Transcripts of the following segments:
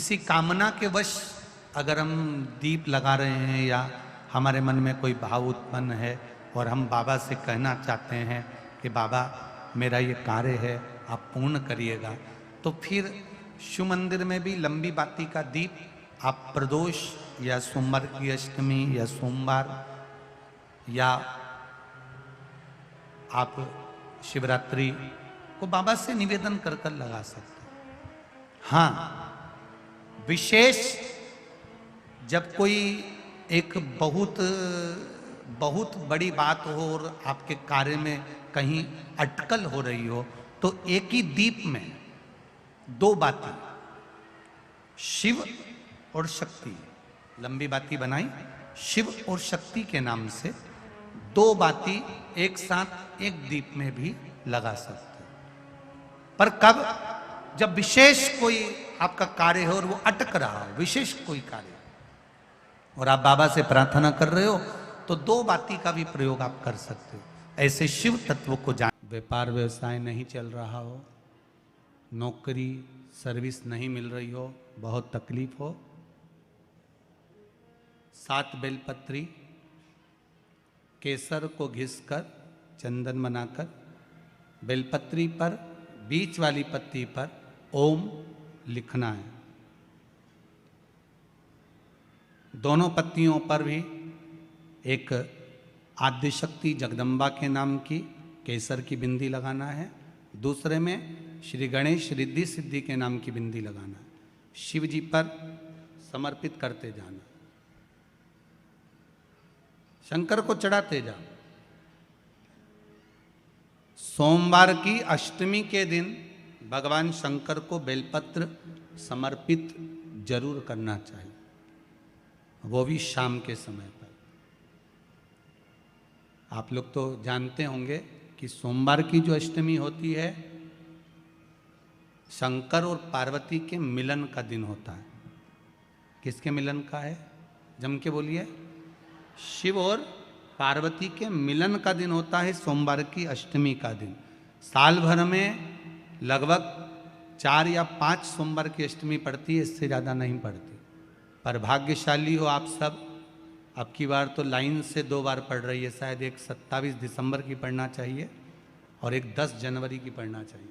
किसी कामना के वश अगर हम दीप लगा रहे हैं या हमारे मन में कोई भाव उत्पन्न है और हम बाबा से कहना चाहते हैं कि बाबा मेरा ये कार्य है आप पूर्ण करिएगा, तो फिर शिव मंदिर में भी लंबी बाती का दीप आप प्रदोष या सोमवार की अष्टमी या सोमवार या आप शिवरात्रि को बाबा से निवेदन कर कर लगा सकते हैं। हाँ, विशेष जब कोई एक बहुत बड़ी बात हो और आपके कार्य में कहीं अटकल हो रही हो, तो एक ही दीप में दो बाती, शिव और शक्ति, लंबी बाती बनाई शिव और शक्ति के नाम से, दो बाती एक साथ एक दीप में भी लगा सकते हैं। पर कब? जब विशेष कोई आपका कार्य हो और वो अटक रहा हो, विशेष कोई कार्य, और आप बाबा से प्रार्थना कर रहे हो, तो दो बाती का भी प्रयोग आप कर सकते हो। ऐसे शिव तत्व को जान, व्यापार व्यवसाय नहीं चल रहा हो, नौकरी सर्विस नहीं मिल रही हो, बहुत तकलीफ हो, 7 बेलपत्री केसर को घिसकर चंदन बनाकर बेलपत्री पर बीच वाली पत्ती पर ओम लिखना है। दोनों पत्तियों पर भी एक आद्यशक्ति जगदम्बा के नाम की केसर की बिंदी लगाना है, दूसरे में श्री गणेश रिद्धि सिद्धि के नाम की बिंदी लगाना है। शिव जी पर समर्पित करते जाना, शंकर को चढ़ाते जाओ। सोमवार की अष्टमी के दिन भगवान शंकर को बेलपत्र समर्पित जरूर करना चाहिए, वो भी शाम के समय पर। आप लोग तो जानते होंगे कि सोमवार की जो अष्टमी होती है, शंकर और पार्वती के मिलन का दिन होता है। किसके मिलन का है? जम के बोलिए। शिव और पार्वती के मिलन का दिन होता है सोमवार की अष्टमी का दिन। साल भर में लगभग 4 या 5 सोमवार की अष्टमी पड़ती है, इससे ज़्यादा नहीं पड़ती। पर भाग्यशाली हो आप सब, अब की बार तो लाइन से 2 बार पड़ रही है, शायद एक 27 दिसंबर की पढ़ना चाहिए और एक 10 जनवरी की पढ़ना चाहिए,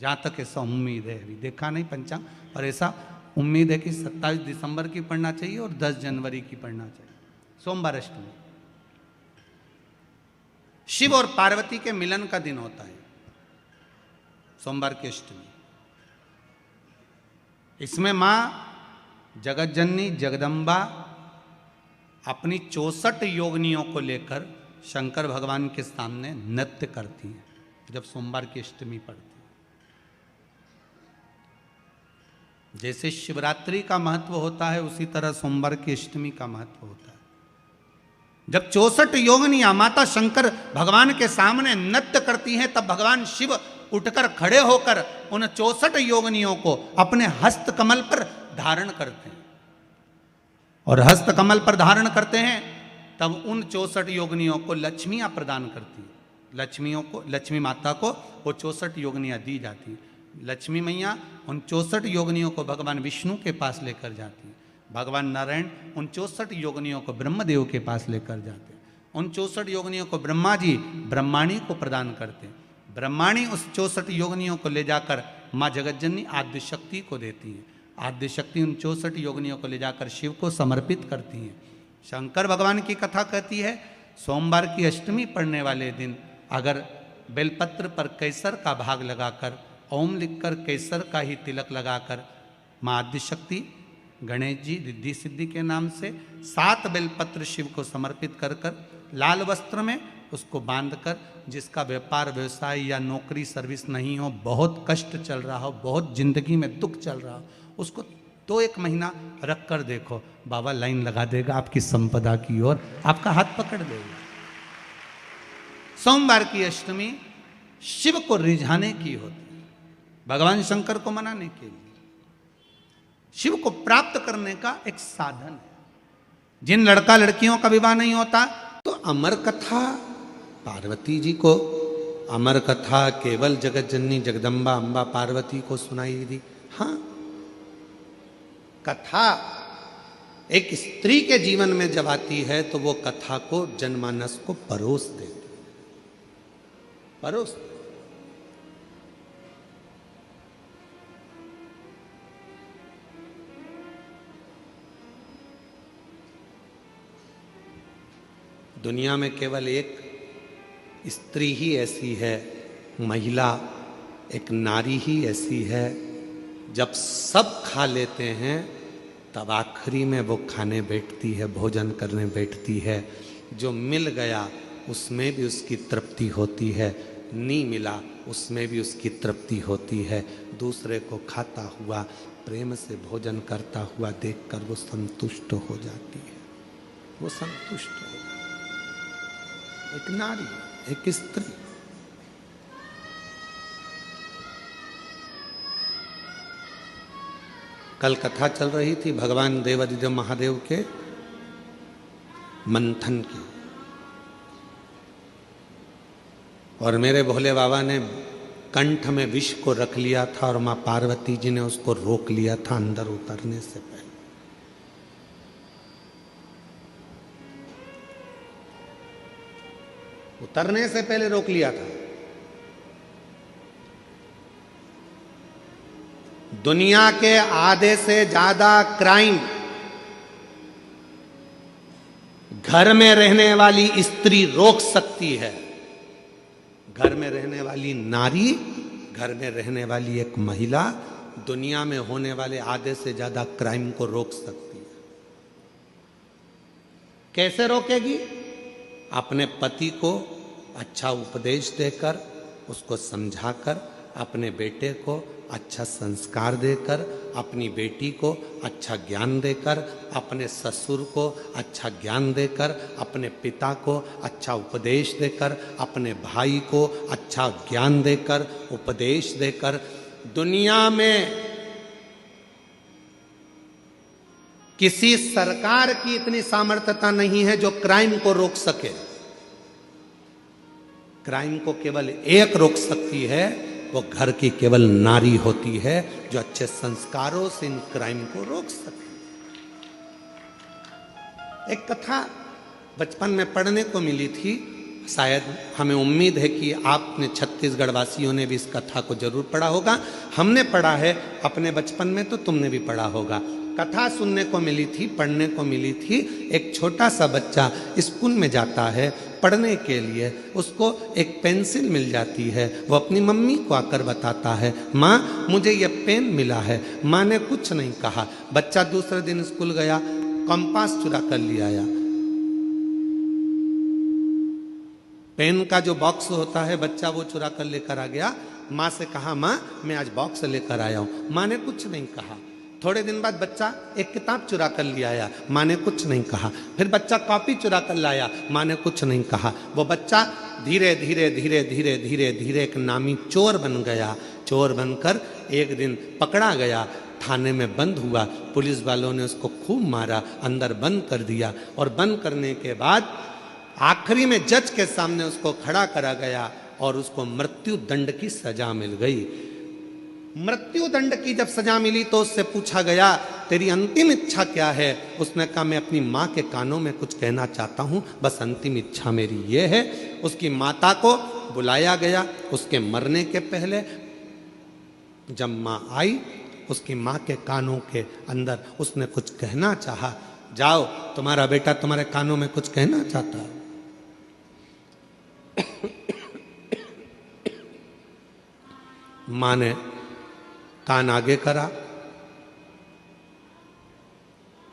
जहाँ तक ऐसा उम्मीद है। अभी देखा नहीं पंचांग, और ऐसा उम्मीद है कि 27 दिसंबर की पढ़ना चाहिए और 10 जनवरी की पढ़ना चाहिए, सोमवार अष्टमी। शिव और पार्वती के मिलन का दिन होता है सोमवार की अष्टमी। इसमें मां जगत जननी जगदम्बा अपनी 64 योगिनियों को लेकर शंकर भगवान के सामने नृत्य करती हैं जब सोमवार की अष्टमी पड़ती है। जैसे शिवरात्रि का महत्व होता है, उसी तरह सोमवार की अष्टमी का महत्व होता है। जब 64 योगिनियां माता शंकर भगवान के सामने नृत्य करती हैं, तब भगवान शिव उठकर खड़े होकर उन 64 योगिनियों को अपने हस्त कमल पर धारण करते हैं, और हस्त कमल पर धारण करते हैं तब उन 64 योगिनियों को लक्ष्मियां प्रदान करती हैं। लक्ष्मियों को, लक्ष्मी माता को वो 64 योगिनियां दी जाती हैं। लक्ष्मी मैया उन 64 योगिनियों को भगवान विष्णु के पास लेकर जाती हैं। भगवान नारायण उन 64 योगिनियों को ब्रह्मदेव के पास लेकर जाते हैं। उन 64 योगिनियों को ब्रह्मा जी ब्रह्माणी को प्रदान करते हैं। ब्रह्माणी उस 64 योगिनियों को ले जाकर माँ जगतजननी आद्यशक्ति को देती हैं। आद्यशक्ति उन 64 योगिनियों को ले जाकर शिव को समर्पित करती हैं। शंकर भगवान की कथा कहती है, सोमवार की अष्टमी पढ़ने वाले दिन अगर बेलपत्र पर केसर का भाग लगाकर, ओम लिखकर केसर का ही तिलक लगाकर माँ आद्यशक्ति गणेश जी रिद्धि सिद्धि के नाम से 7 बेलपत्र शिव को समर्पित कर कर लाल वस्त्र में उसको बांधकर, जिसका व्यापार व्यवसाय या नौकरी सर्विस नहीं हो, बहुत कष्ट चल रहा हो, बहुत जिंदगी में दुख चल रहा हो, उसको 2-1 महीना रख कर देखो, बाबा लाइन लगा देगा आपकी संपदा की ओर, आपका हाथ पकड़ देगा। सोमवार की अष्टमी शिव को रिझाने की होती है, भगवान शंकर को मनाने के लिए, शिव को प्राप्त करने का एक साधन है। जिन लड़का लड़कियों का विवाह नहीं होता, तो अमर कथा पार्वती जी को, अमर कथा केवल जगत जननी जगदम्बा अम्बा पार्वती को सुनाई दी। हाँ, कथा एक स्त्री के जीवन में जब आती है तो वो कथा को जनमानस को परोस देती है, परोस। दुनिया में केवल एक स्त्री ही ऐसी है, महिला, एक नारी ही ऐसी है, जब सब खा लेते हैं तब आखिरी में वो खाने बैठती है, भोजन करने बैठती है। जो मिल गया उसमें भी उसकी तृप्ति होती है, नहीं मिला उसमें भी उसकी तृप्ति होती है। दूसरे को खाता हुआ, प्रेम से भोजन करता हुआ देखकर वो संतुष्ट हो जाती है, वो संतुष्ट हो जाती है। एक नारी, एक स्त्री। कल कथा चल रही थी भगवान देवादिदेव महादेव के मंथन की, और मेरे भोले बाबा ने कंठ में विष को रख लिया था और मां पार्वती जी ने उसको रोक लिया था अंदर उतरने से पहले। उतरने से पहले रोक लिया था। दुनिया के आधे से ज्यादा क्राइम घर में रहने वाली स्त्री रोक सकती है। घर में रहने वाली नारी, घर में रहने वाली एक महिला दुनिया में होने वाले आधे से ज्यादा क्राइम को रोक सकती है। कैसे रोकेगी? अपने पति को अच्छा उपदेश देकर, उसको समझाकर, अपने बेटे को अच्छा संस्कार देकर, अपनी बेटी को अच्छा ज्ञान देकर, अपने ससुर को अच्छा ज्ञान देकर, अपने पिता को अच्छा उपदेश देकर, अपने भाई को अच्छा ज्ञान देकर, उपदेश देकर। दुनिया में किसी सरकार की इतनी सामर्थ्यता नहीं है जो क्राइम को रोक सके। क्राइम को केवल एक रोक सकती है, वो घर की केवल नारी होती है जो अच्छे संस्कारों से इन क्राइम को रोक सके। एक कथा बचपन में पढ़ने को मिली थी, शायद हमें उम्मीद है कि आपने छत्तीसगढ़ वासियों ने भी इस कथा को जरूर पढ़ा होगा। हमने पढ़ा है अपने बचपन में, तो तुमने भी पढ़ा होगा। कथा सुनने को मिली थी, पढ़ने को मिली थी। एक छोटा सा बच्चा स्कूल में जाता है पढ़ने के लिए, उसको एक पेंसिल मिल जाती है। वो अपनी मम्मी को आकर बताता है, माँ मुझे ये पेन मिला है। माँ ने कुछ नहीं कहा। बच्चा दूसरे दिन स्कूल गया, कंपास चुरा कर ले आया। पेन का जो बॉक्स होता है बच्चा वो चुरा कर लेकर आ गया। माँ से कहा, माँ मैं आज बॉक्स लेकर आया हूँ। माँ ने कुछ नहीं कहा। थोड़े दिन बाद बच्चा एक किताब चुरा कर ले आया, माँ ने कुछ नहीं कहा। फिर बच्चा कॉपी चुरा कर लाया, माँ ने कुछ नहीं कहा। वो बच्चा धीरे धीरे धीरे धीरे धीरे धीरे एक नामी चोर बन गया। चोर बनकर एक दिन पकड़ा गया, थाने में बंद हुआ। पुलिस वालों ने उसको खूब मारा, अंदर बंद कर दिया। और बंद करने के बाद आखिरी में जज के सामने उसको खड़ा करा गया और उसको मृत्यु दंड की सजा मिल गई। मृत्यु दंड की जब सजा मिली तो उससे पूछा गया, तेरी अंतिम इच्छा क्या है? उसने कहा, मैं अपनी माँ के कानों में कुछ कहना चाहता हूँ, बस अंतिम इच्छा मेरी ये है। उसकी माता को बुलाया गया। उसके मरने के पहले जब माँ आई, उसकी माँ के कानों के अंदर उसने कुछ कहना चाहा। जाओ, तुम्हारा बेटा तुम्हारे कानों में कुछ कहना चाहता है। माँ ने कान आगे करा।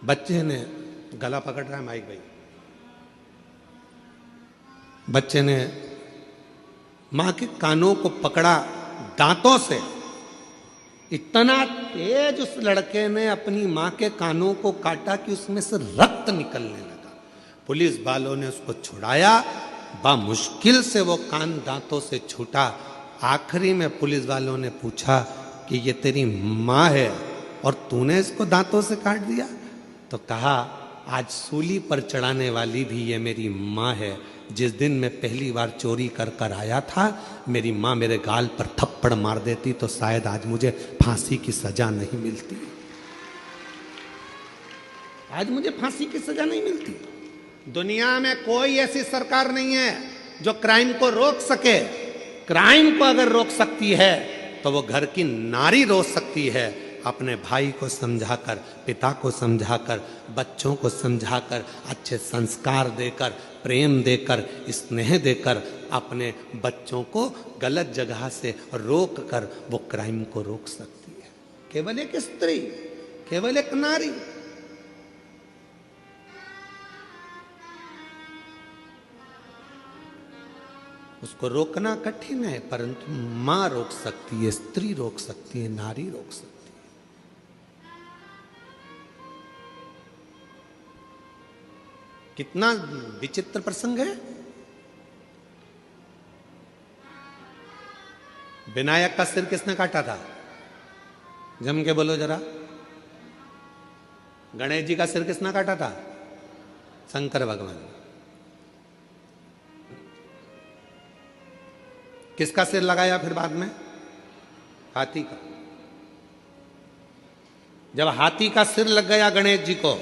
बच्चे ने गला पकड़ रहा है माइक भाई। बच्चे ने मां के कानों को पकड़ा दांतों से। इतना तेज उस लड़के ने अपनी मां के कानों को काटा कि उसमें से रक्त निकलने लगा। पुलिस वालों ने उसको छुड़ाया। मुश्किल से वो कान दांतों से छूटा। आखिरी में पुलिस वालों ने पूछा कि ये तेरी माँ है और तूने इसको दांतों से काट दिया? तो कहा, आज सूली पर चढ़ाने वाली भी ये मेरी माँ है। जिस दिन मैं पहली बार चोरी कर कर आया था, मेरी माँ मेरे गाल पर थप्पड़ मार देती तो शायद आज मुझे फांसी की सजा नहीं मिलती। आज मुझे फांसी की सजा नहीं मिलती। दुनिया में कोई ऐसी सरकार नहीं है जो क्राइम को रोक सके। क्राइम को अगर रोक सकती है तो वो घर की नारी रोक सकती है, अपने भाई को समझाकर, पिता को समझाकर, बच्चों को समझाकर, अच्छे संस्कार देकर, प्रेम देकर, स्नेह देकर अपने बच्चों को गलत जगह से रोक कर वो क्राइम को रोक सकती है। केवल एक स्त्री, केवल एक नारी। उसको रोकना कठिन है, परंतु मां रोक सकती है, स्त्री रोक सकती है, नारी रोक सकती है। कितना विचित्र प्रसंग है। विनायक का सिर किसने काटा था? जम के बोलो जरा। गणेश जी का सिर किसने काटा था? शंकर भगवान। किसका सिर लगाया फिर बाद में? हाथी का। जब हाथी का सिर लग गया गणेश जी को,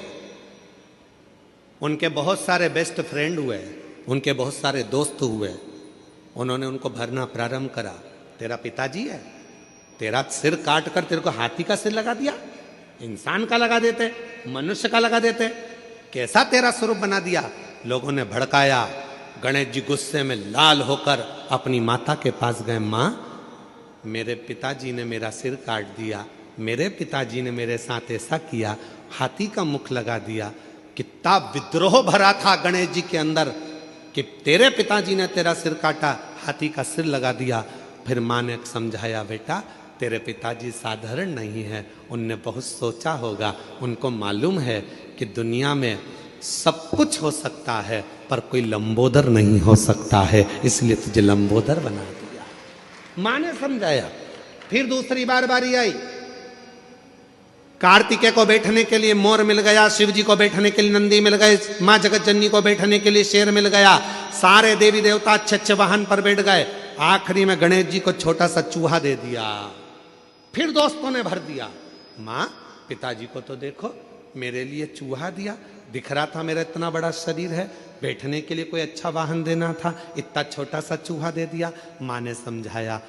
उनके बहुत सारे बेस्ट फ्रेंड हुए, उनके बहुत सारे दोस्त हुए, उन्होंने उनको भरना प्रारंभ करा। तेरा पिताजी है, तेरा सिर काट कर तेरे को हाथी का सिर लगा दिया, इंसान का लगा देते, मनुष्य का लगा देते, कैसा तेरा स्वरूप बना दिया। लोगों ने भड़काया। गणेश जी गुस्से में लाल होकर अपनी माता के पास गए। माँ, मेरे पिताजी ने मेरा सिर काट दिया, मेरे पिताजी ने मेरे साथ ऐसा किया, हाथी का मुख लगा दिया। कितना विद्रोह भरा था गणेश जी के अंदर कि तेरे पिताजी ने तेरा सिर काटा, हाथी का सिर लगा दिया। फिर माँ ने समझाया, बेटा तेरे पिताजी साधारण नहीं है, उनने बहुत सोचा होगा, उनको मालूम है कि दुनिया में सब कुछ हो सकता है पर कोई लंबोदर नहीं हो सकता है, इसलिए तुझे लंबोदर बना दिया। माँ ने समझाया। फिर दूसरी बार बारी आई। कार्तिकेय को बैठने के लिए मोर मिल गया, शिव जी को बैठने के लिए नंदी मिल गए, माँ जगत जननी को बैठने के लिए शेर मिल गया, सारे देवी देवता अच्छे अच्छे वाहन पर बैठ गए। आखिरी में गणेश जी को छोटा सा चूहा दे दिया। फिर दोस्तों ने भर दिया। माँ, पिताजी को तो देखो, मेरे लिए चूहा दिया, दिख रहा था मेरा इतना बड़ा शरीर है, बैठने के लिए कोई अच्छा वाहन देना था, इतना छोटा सा चूहा दे दिया। माँ ने समझाया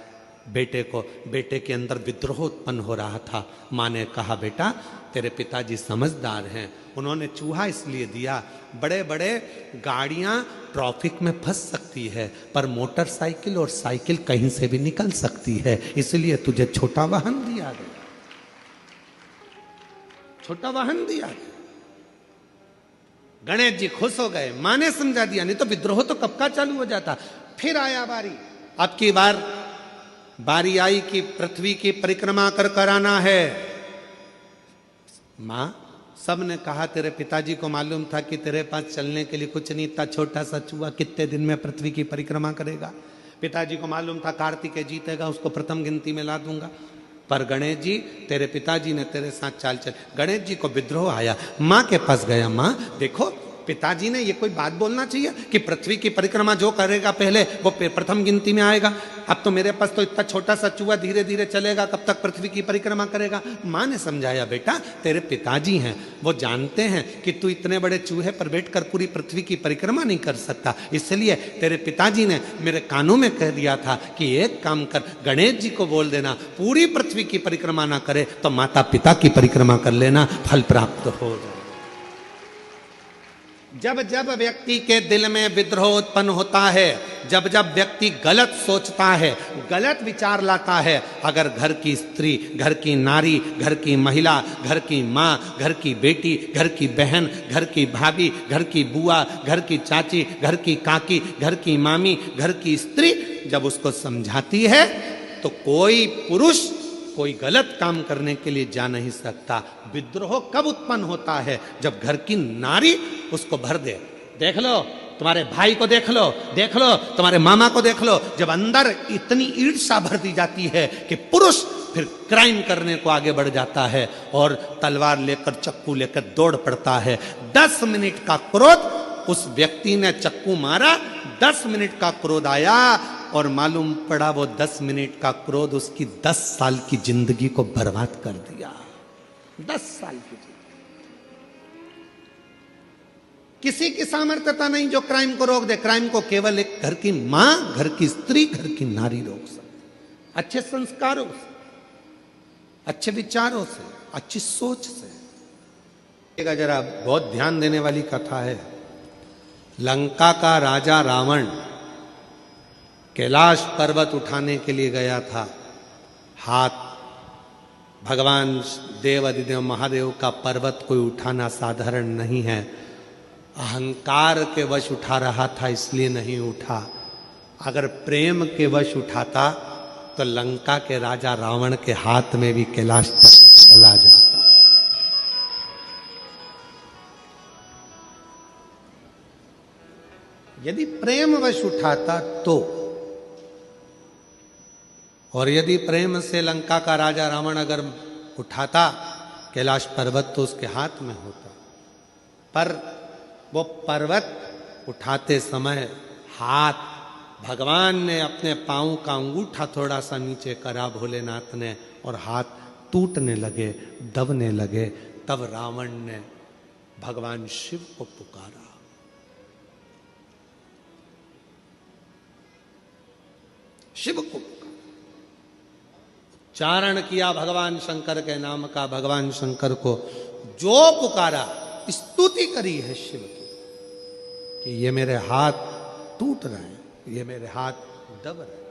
बेटे को। बेटे के अंदर विद्रोह उत्पन्न हो रहा था। माँ ने कहा, बेटा तेरे पिताजी समझदार हैं, उन्होंने चूहा इसलिए दिया, बड़े बड़े गाड़ियां ट्रैफिक में फंस सकती है पर मोटरसाइकिल और साइकिल कहीं से भी निकल सकती है, इसलिए तुझे छोटा वाहन दिया गया, छोटा वाहन दिया गया। गणेश जी खुश हो गए, मां ने समझा दिया, नहीं तो विद्रोह तो कब का चालू हो जाता। फिर आया बारी। अब की बारी आई कि पृथ्वी की परिक्रमा कर कराना है। मां, सब ने कहा तेरे पिताजी को मालूम था कि तेरे पास चलने के लिए कुछ नहीं था, छोटा सा चूहा कितने दिन में पृथ्वी की परिक्रमा करेगा। पिताजी को मालूम था कार्तिकेय जीतेगा, उसको प्रथम गिनती में ला दूंगा। पर गणेश जी, तेरे पिताजी ने तेरे साथ चाल चल। गणेश जी को विद्रोह आया। माँ के पास गया। माँ देखो, पिताजी ने ये कोई बात बोलना चाहिए कि पृथ्वी की परिक्रमा जो करेगा पहले वो प्रथम गिनती में आएगा। अब तो मेरे पास तो इतना छोटा सा चूहा धीरे धीरे चलेगा, कब तक पृथ्वी की परिक्रमा करेगा। माँ ने समझाया, बेटा तेरे पिताजी हैं, वो जानते हैं कि तू इतने बड़े चूहे पर बैठकर पूरी पृथ्वी की परिक्रमा नहीं कर सकता, इसलिए तेरे पिताजी ने मेरे कानों में कह दिया था कि एक काम कर, गणेश जी को बोल देना पूरी पृथ्वी की परिक्रमा ना करे तो माता पिता की परिक्रमा कर लेना, फल प्राप्त हो जाए। जब जब व्यक्ति के दिल में विद्रोह उत्पन्न होता है, जब जब व्यक्ति गलत सोचता है, गलत विचार लाता है, अगर घर की स्त्री, घर की नारी, घर की महिला, घर की माँ, घर की बेटी, घर की बहन, घर की भाभी, घर की बुआ, घर की चाची, घर की काकी, घर की मामी, घर की स्त्री जब उसको समझाती है तो कोई पुरुष कोई गलत काम करने के लिए जा नहीं सकता। विद्रोह कब उत्पन्न होता है? जब घर की नारी उसको भर दे। देख लो तुम्हारे भाई को, देख लो तुम्हारे मामा को, देख लो, जब अंदर इतनी ईर्ष्या भर दी जाती है कि पुरुष फिर क्राइम करने को आगे बढ़ जाता है और तलवार लेकर, चक्कू लेकर दौड़ पड़ता है। 10 मिनट का क्रोध, उस व्यक्ति ने चक्कू मारा, 10 मिनट का क्रोध आया और मालूम पड़ा वो 10 मिनट का क्रोध उसकी 10 साल की जिंदगी को बर्बाद कर दिया। 10 साल की जिंदगी। किसी की सामर्थ्यता नहीं जो क्राइम को रोक दे। क्राइम को केवल एक घर की मां, घर की स्त्री, घर की नारी रोक सकती। अच्छे संस्कारों से, अच्छे विचारों से, अच्छी सोच से। जरा बहुत ध्यान देने वाली कथा है। लंका का राजा रावण कैलाश पर्वत उठाने के लिए गया था। हाथ भगवान देव अधिदेव महादेव का पर्वत कोई उठाना साधारण नहीं है। अहंकार के वश उठा रहा था, इसलिए नहीं उठा। अगर प्रेम के वश उठाता तो लंका के राजा रावण के हाथ में भी कैलाश पर्वत चला जाता। यदि प्रेम वश उठाता तो, और यदि प्रेम से लंका का राजा रावण अगर उठाता कैलाश पर्वत तो उसके हाथ में होता। पर वो पर्वत उठाते समय हाथ भगवान ने अपने पांव का अंगूठा थोड़ा सा नीचे करा भोलेनाथ ने, और हाथ टूटने लगे, दबने लगे। तब रावण ने भगवान शिव को पुकारा। शिव को उच्चारण किया भगवान शंकर के नाम का। भगवान शंकर को जो पुकारा, स्तुति करी है शिव की कि ये मेरे हाथ टूट रहे हैं, ये मेरे हाथ दब रहे हैं।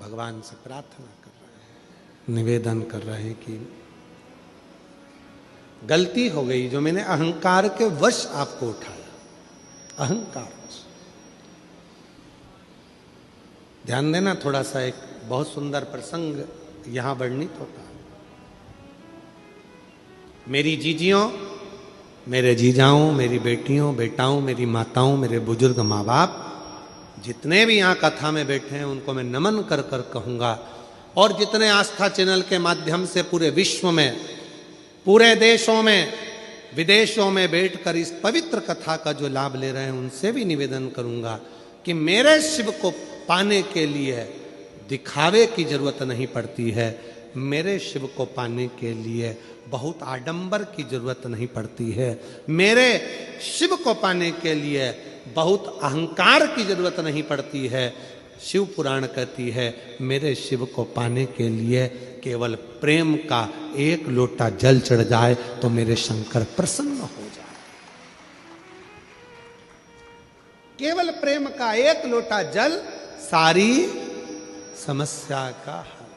भगवान से प्रार्थना कर रहे हैं, निवेदन कर रहे हैं कि गलती हो गई जो मैंने अहंकार के वश आपको उठाया। अहंकार। ध्यान देना थोड़ा सा, एक बहुत सुंदर प्रसंग यहां वर्णित होता है। मेरी जीजियों, मेरे जीजाओं, मेरी बेटियों, बेटाओं, मेरी माताओं, मेरे बुजुर्ग माँ बाप, जितने भी यहाँ कथा में बैठे हैं उनको मैं नमन कर कर कहूँगा। और जितने आस्था चैनल के माध्यम से पूरे विश्व में, पूरे देशों में, विदेशों में बैठकर इस पवित्र कथा का जो लाभ ले रहे हैं उनसे भी निवेदन करूँगा कि मेरे शिव को पाने के लिए दिखावे की जरूरत नहीं पड़ती है। मेरे शिव को पाने के लिए बहुत आडंबर की जरूरत नहीं पड़ती है। मेरे शिव को पाने के लिए बहुत अहंकार की जरूरत नहीं पड़ती है। शिव पुराण कहती है मेरे शिव को पाने के लिए केवल प्रेम का एक लोटा जल चढ़ जाए तो मेरे शंकर प्रसन्न हो जाए। केवल प्रेम का एक लोटा जल सारी समस्या का हल।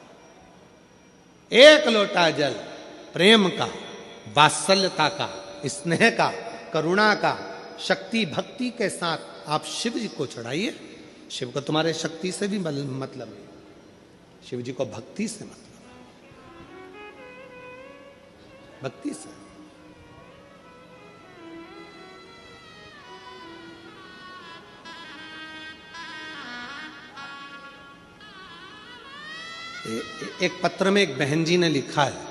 एक लोटा जल प्रेम का, वात्सल्यता का, स्नेह का, करुणा का, शक्ति भक्ति के साथ आप शिव जी को चढ़ाइए। शिव को तुम्हारे शक्ति से भी मतलब नहीं, शिव जी को भक्ति से मतलब, भक्ति से। एक पत्र में एक बहन जी ने लिखा है,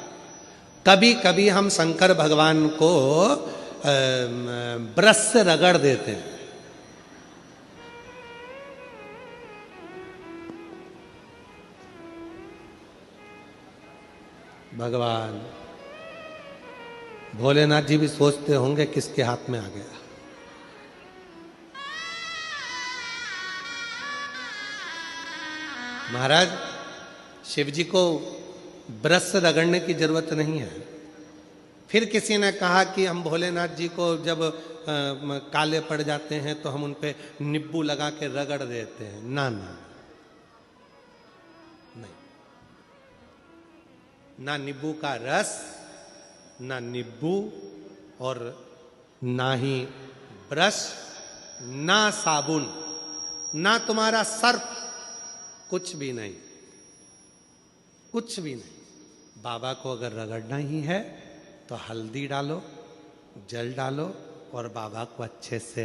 कभी कभी हम शंकर भगवान को ब्रश से रगड़ देते हैं। भगवान भोलेनाथ जी भी सोचते होंगे किसके हाथ में आ गया। महाराज शिव जी को ब्रश से रगड़ने की जरूरत नहीं है। फिर किसी ने कहा कि हम भोलेनाथ जी को जब काले पड़ जाते हैं तो हम उन पे नींबू लगा के रगड़ देते हैं। ना ना नहीं, ना नींबू का रस, ना नींबू, और ना ही ब्रश, ना साबुन, ना तुम्हारा सर्फ, कुछ भी नहीं, कुछ भी नहीं। बाबा को अगर रगड़ना ही है तो हल्दी डालो, जल डालो और बाबा को अच्छे से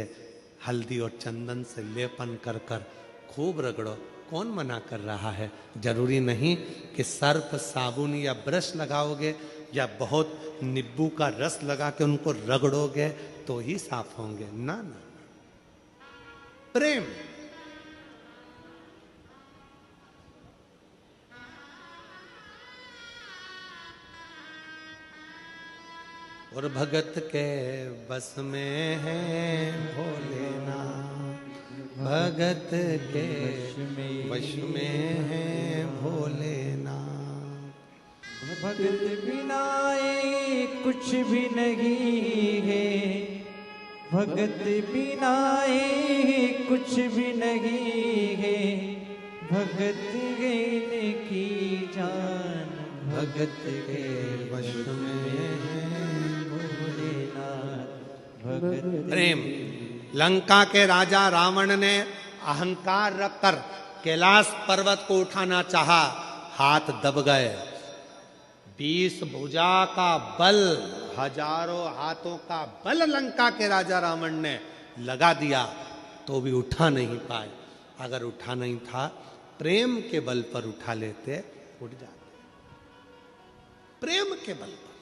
हल्दी और चंदन से लेपन कर कर खूब रगड़ो। कौन मना कर रहा है? जरूरी नहीं कि सर्फ, साबुन या ब्रश लगाओगे या बहुत नींबू का रस लगा के उनको रगड़ोगे तो ही साफ होंगे। ना ना, प्रेम, और भगत के बस में है भोलेनाथ, भगत के वश में है भोलेनाथ। भगत बिना ये कुछ भी नहीं है, भगत बिना ये कुछ भी नहीं है, भगत गए की जान भगत के वश में है भोलेनाथ, भगत प्रेम। लंका के राजा रावण ने अहंकार रखकर कैलाश पर्वत को उठाना चाहा, हाथ दब गए। 20 भुजा का बल, हजारों हाथों का बल लंका के राजा रावण ने लगा दिया, तो भी उठा नहीं पाए। अगर उठा नहीं था, प्रेम के बल पर उठा लेते, उठ जाते। प्रेम के बल पर।